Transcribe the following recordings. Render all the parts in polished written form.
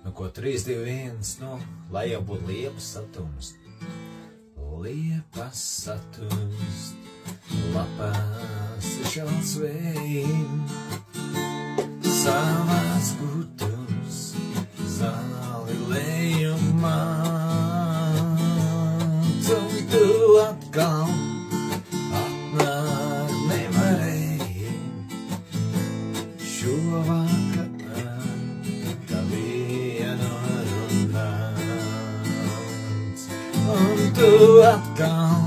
Nu, ko 3, 2, 1, nu, lai jau būtu liepas satumst. Liepas satumst, lapās šals vējiem, savās gudums, zāli lejumā. Un tu atkal atnāk nevarēji šovakar, kā vienu runāts. Un tu atkal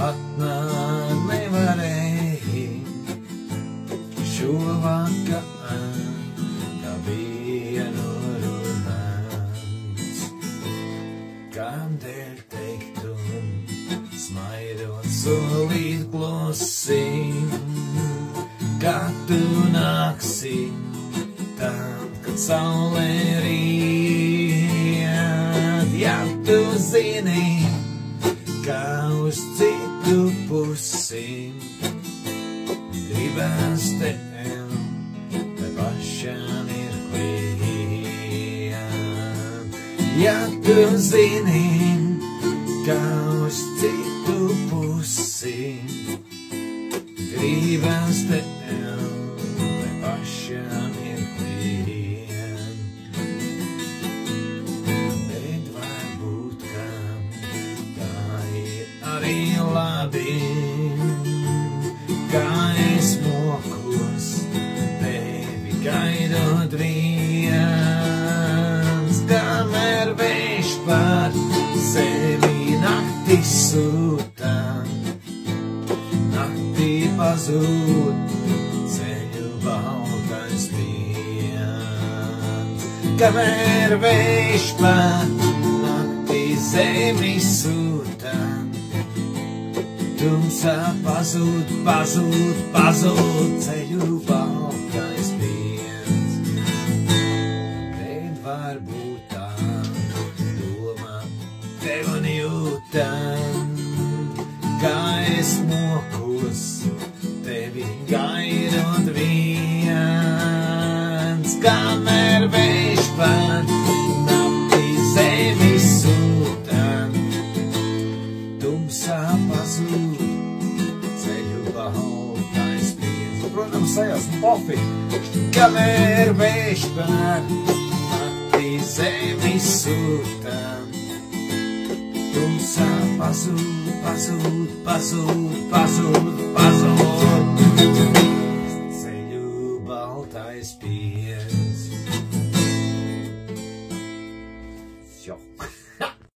atnāk nevarēji šovakar, kā vienu runāts. Kādēļ teiktu, smaidot solīt klusim, kad tu nāksi, tad, kad saulē riet. Ja tu zini, ka uz citu pusi gribas tev, te pašā mirklī. Ja tu zini, ka uz citu pusi gribas tev, te pašā mirklī. Bet varbūt, ka tā ir arī labi, ka es mokos tevi gaidot viens, kamēr vējš pār sevi naktī sūta, naktī pazūd ceļu baltais piens. Kamēr vējš pār naktī zemi sūta, tumsā pazūd, pazūd, pazūd ceļu baltais piens. Bet varbūt tā doma tev un jūtam, kā es mokos tevi gaidot viens, kamēr vējš pār naktī zemi sūta, tumsā pazūd ceļu baltais piens. Protams, sajāsmu pofi, kamēr vējš pār naktī zemi sūta, tumsā pazūd, pazūd, pazūd, pazūd, pazūd ceļu baltais piens. Jo.